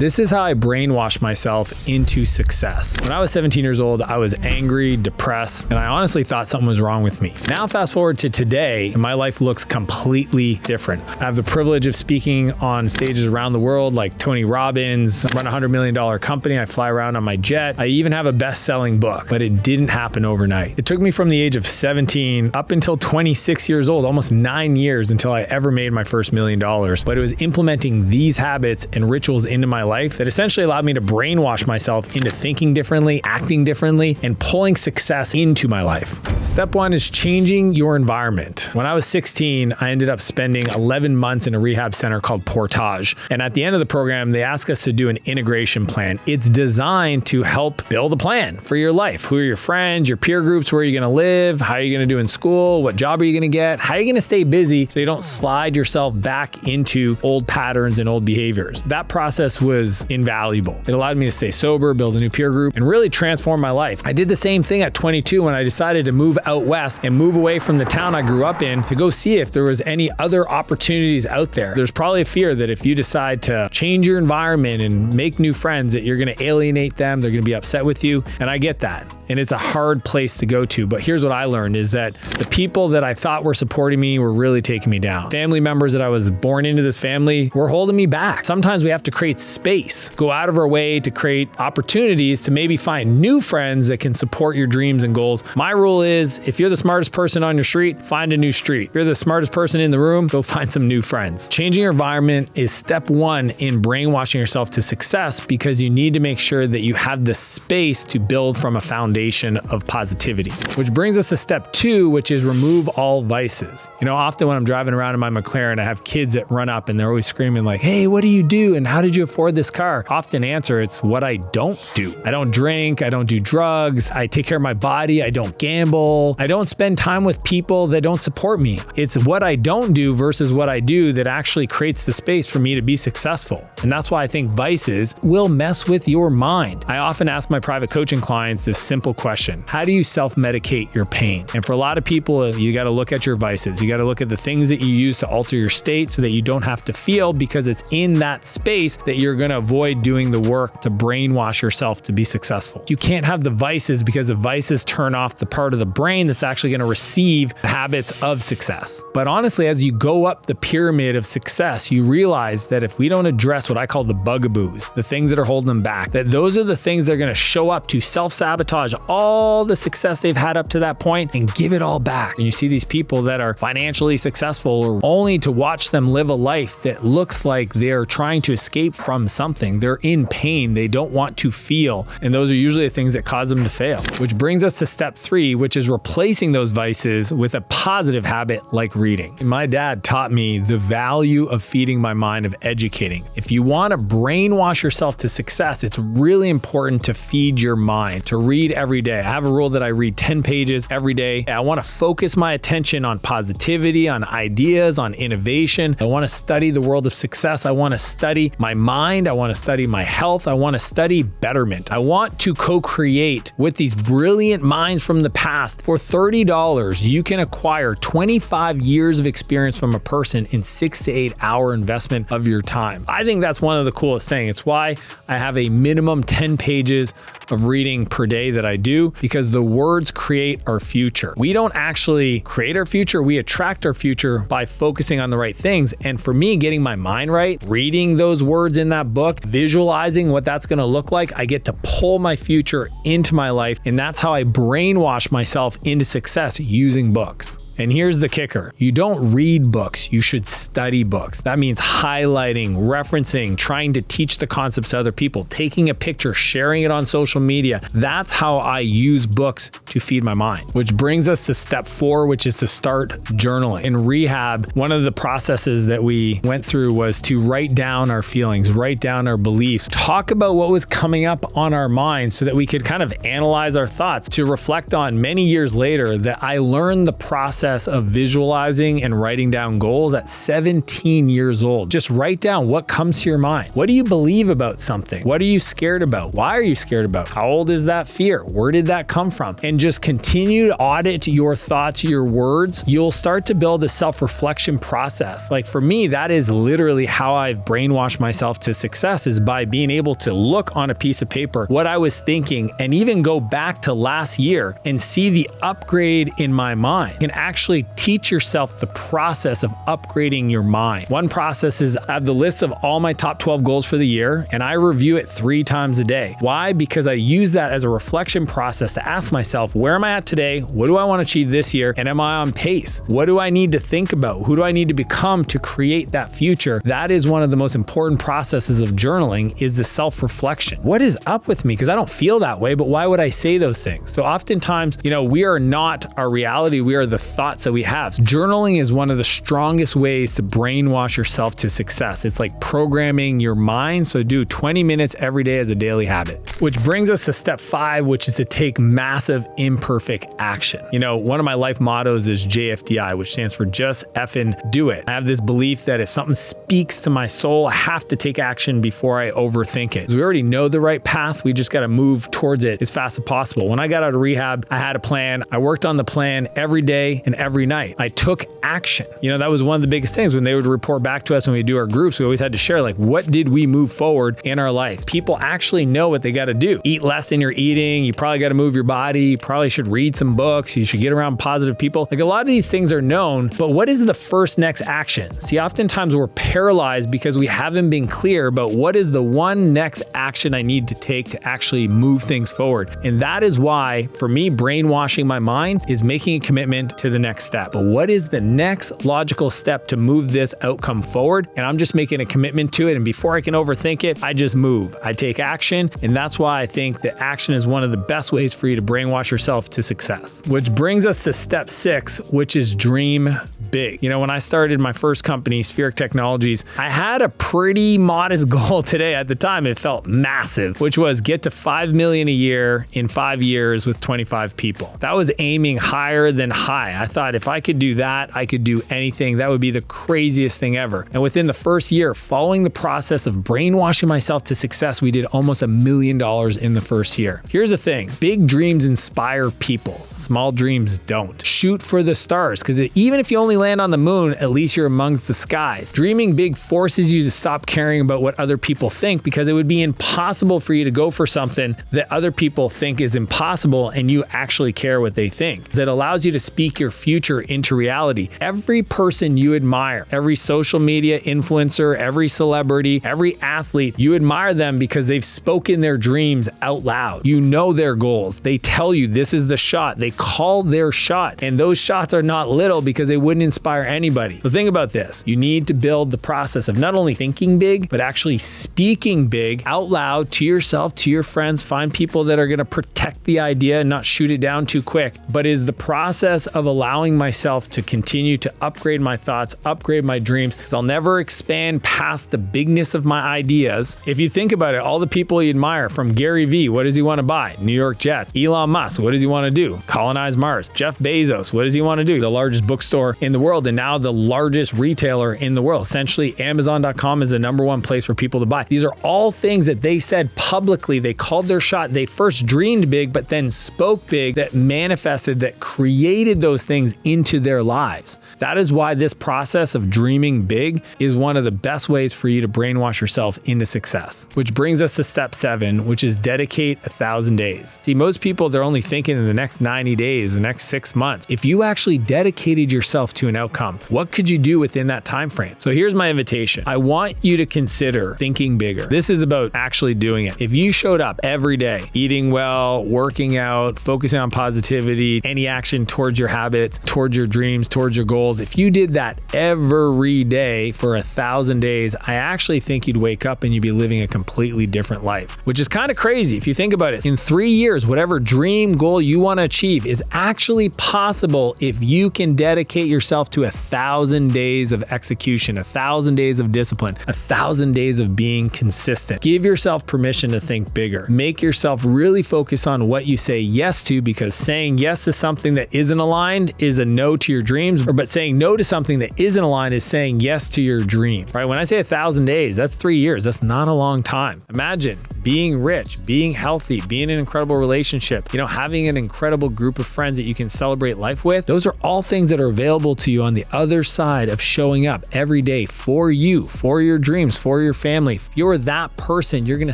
This is how I brainwashed myself into success. When I was 17 years old, I was angry, depressed, and I honestly thought something was wrong with me. Now fast forward to today, and my life looks completely different. I have the privilege of speaking on stages around the world like Tony Robbins, run a $100 million company, I fly around on my jet. I even have a best-selling book, but it didn't happen overnight. It took me from the age of 17 up until 26 years old, almost 9 years until I ever made my first $1 million. But it was implementing these habits and rituals into my life that essentially allowed me to brainwash myself into thinking differently, acting differently, and pulling success into my life. Step one is changing your environment. When I was 16, I ended up spending 11 months in a rehab center called Portage. And at the end of the program, they ask us to do an integration plan. It's designed to help build a plan for your life. Who are your friends, your peer groups, where are you going to live, how are you going to do in school, what job are you going to get, how are you going to stay busy so you don't slide yourself back into old patterns and old behaviors. That process was invaluable. It allowed me to stay sober, build a new peer group, and really transform my life. I did the same thing at 22 when I decided to move out west and move away from the town I grew up in to go see if there was any other opportunities out there. There's probably a fear that if you decide to change your environment and make new friends, that you're going to alienate them, they're going to be upset with you. And I get that. And it's a hard place to go to. But here's what I learned is that the people that I thought were supporting me were really taking me down. Family members that I was born into this family were holding me back. Sometimes we have to create space, go out of our way to create opportunities to maybe find new friends that can support your dreams and goals. My rule is if you're the smartest person on your street, find a new street. If you're the smartest person in the room, go find some new friends. Changing your environment is step one in brainwashing yourself to success because you need to make sure that you have the space to build from a foundation of positivity. Which brings us to step two, which is remove all vices. You know, often when I'm driving around in my McLaren, I have kids that run up and they're always screaming like, hey, what do you do? And how did you afford this car? Often answer, it's what I don't do. I don't drink. I don't do drugs. I take care of my body. I don't gamble. I don't spend time with people that don't support me. It's what I don't do versus what I do that actually creates the space for me to be successful. And that's why I think vices will mess with your mind. I often ask my private coaching clients this simple question. How do you self-medicate your pain? And for a lot of people, you got to look at your vices. You got to look at the things that you use to alter your state so that you don't have to feel, because it's in that space that you're going to avoid doing the work to brainwash yourself to be successful. You can't have the vices because the vices turn off the part of the brain that's actually going to receive the habits of success. But honestly, as you go up the pyramid of success, you realize that if we don't address what I call the bugaboos, the things that are holding them back, that those are the things that are going to show up to self-sabotage all the success they've had up to that point and give it all back. And you see these people that are financially successful only to watch them live a life that looks like they're trying to escape from something. They're in pain. They don't want to feel. And those are usually the things that cause them to fail. Which brings us to step three, which is replacing those vices with a positive habit like reading. And my dad taught me the value of feeding my mind, of educating. If you want to brainwash yourself to success, it's really important to feed your mind, to read every day. I have a rule that I read 10 pages every day. I want to focus my attention on positivity, on ideas, on innovation. I want to study the world of success. I want to study my mind. I want to study my health. I want to study betterment. I want to co-create with these brilliant minds from the past. For $30, you can acquire 25 years of experience from a person in 6 to 8 hour investment of your time. I think that's one of the coolest things. It's why I have a minimum 10 pages of reading per day that I do, because the words create our future. We don't actually create our future. We attract our future by focusing on the right things. And for me, getting my mind right, reading those words in that book, visualizing what that's going to look like, I get to pull my future into my life. And that's how I brainwash myself into success using books. And here's the kicker. You don't read books, you should study books. That means highlighting, referencing, trying to teach the concepts to other people, taking a picture, sharing it on social media. That's how I use books to feed my mind. Which brings us to step 4, which is to start journaling. In rehab, one of the processes that we went through was to write down our feelings, write down our beliefs, talk about what was coming up on our minds so that we could kind of analyze our thoughts, to reflect on many years later that I learned the process process of visualizing and writing down goals at 17 years old. Just write down what comes to your mind. What do you believe about something? What are you scared about? Why are you scared about? How old is that fear? Where did that come from? And just continue to audit your thoughts, your words. You'll start to build a self-reflection process. Like for me, that is literally how I've brainwashed myself to success, is by being able to look on a piece of paper what I was thinking and even go back to last year and see the upgrade in my mind. You can actually teach yourself the process of upgrading your mind. One process is I have the list of all my top 12 goals for the year, and I review it 3 times a day. Why? Because I use that as a reflection process to ask myself, where am I at today? What do I want to achieve this year? And am I on pace? What do I need to think about? Who do I need to become to create that future? That is one of the most important processes of journaling, is the self-reflection. What is up with me? Because I don't feel that way, but why would I say those things? So oftentimes, we are not our reality. We are the thoughts that we have. Journaling is one of the strongest ways to brainwash yourself to success. It's like programming your mind. So do 20 minutes every day as a daily habit, which brings us to step 5, which is to take massive imperfect action. One of my life mottos is JFDI, which stands for just effing do it. I have this belief that if something speaks to my soul, I have to take action before I overthink it. We already know the right path. We just got to move towards it as fast as possible. When I got out of rehab, I had a plan. I worked on the plan every day and every night. I took action. That was one of the biggest things when they would report back to us when we do our groups. We always had to share, like, what did we move forward in our life? People actually know what they got to do. Eat less than you're eating. You probably got to move your body. You probably should read some books. You should get around positive people. Like, a lot of these things are known, but what is the first next action? See, oftentimes we're paralyzed because we haven't been clear about what is the one next action I need to take to actually move things forward. And that is why, for me, brainwashing my mind is making a commitment to the next step. But what is the next logical step to move this outcome forward? And I'm just making a commitment to it. And before I can overthink it, I just move. I take action. And that's why I think that action is one of the best ways for you to brainwash yourself to success. Which brings us to step 6, which is dream big. When I started my first company, Spheric Technologies, I had a pretty modest goal today. At the time, it felt massive, which was get to 5 million a year in 5 years with 25 people. That was aiming higher than high. I thought if I could do that, I could do anything. That would be the craziest thing ever. And within the first year, following the process of brainwashing myself to success, we did almost $1 million in the first year. Here's the thing. Big dreams inspire people. Small dreams don't. Shoot for the stars, because even if you only land on the moon, at least you're amongst the skies. Dreaming big forces you to stop caring about what other people think, because it would be impossible for you to go for something that other people think is impossible and you actually care what they think. It allows you to speak your future into reality. Every person you admire, every social media influencer, every celebrity, every athlete, you admire them because they've spoken their dreams out loud. You know their goals. They tell you this is the shot. They call their shot. And those shots are not little because they wouldn't inspire anybody. So think about this. You need to build the process of not only thinking big, but actually speaking big out loud to yourself, to your friends. Find people that are going to protect the idea and not shoot it down too quick. But is the process of allowing myself to continue to upgrade my thoughts, upgrade my dreams, because I'll never expand past the bigness of my ideas. If you think about it, all the people you admire, from Gary Vee, what does he want to buy? New York Jets. Elon Musk, what does he want to do? Colonize Mars. Jeff Bezos, what does he want to do? The largest bookstore in the world and now the largest retailer in the world. Essentially, Amazon.com is the #1 place for people to buy. These are all things that they said publicly. They called their shot. They first dreamed big, but then spoke big, that manifested, that created those things into their lives. That is why this process of dreaming big is one of the best ways for you to brainwash yourself into success. Which brings us to step 7, which is dedicate 1,000 days. See, most people, they're only thinking in the next 90 days, the next 6 months. If you actually dedicated yourself to an outcome, what could you do within that time frame? So here's my invitation. I want you to consider thinking bigger. This is about actually doing it. If you showed up every day, eating well, working out, focusing on positivity, any action towards your habits, towards your dreams, towards your goals, if you did that every day for 1,000 days, I actually think you'd wake up and you'd be living a completely different life, which is kind of crazy. If you think about it, in 3 years, whatever dream goal you want to achieve is actually possible if you can dedicate yourself to 1,000 days of execution, 1,000 days of discipline, 1,000 days of being consistent. Give yourself permission to think bigger. Make yourself really focus on what you say yes to, because saying yes to something that isn't aligned aligned is a no to your dreams, but saying no to something that isn't aligned is saying yes to your dream, right? When I say 1,000 days, that's 3 years. That's not a long time. Imagine being rich, being healthy, being in an incredible relationship, having an incredible group of friends that you can celebrate life with. Those are all things that are available to you on the other side of showing up every day for you, for your dreams, for your family. If you're that person, you're going to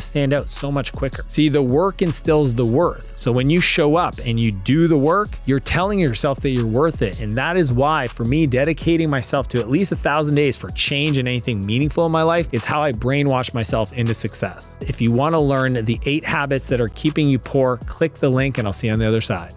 stand out so much quicker. See, the work instills the worth. So when you show up and you do the work, you're telling yourself that you're worth it. And that is why, for me, dedicating myself to at least 1,000 days for change and anything meaningful in my life is how I brainwash myself into success. If you want to learn the 8 habits that are keeping you poor, click the link and I'll see you on the other side.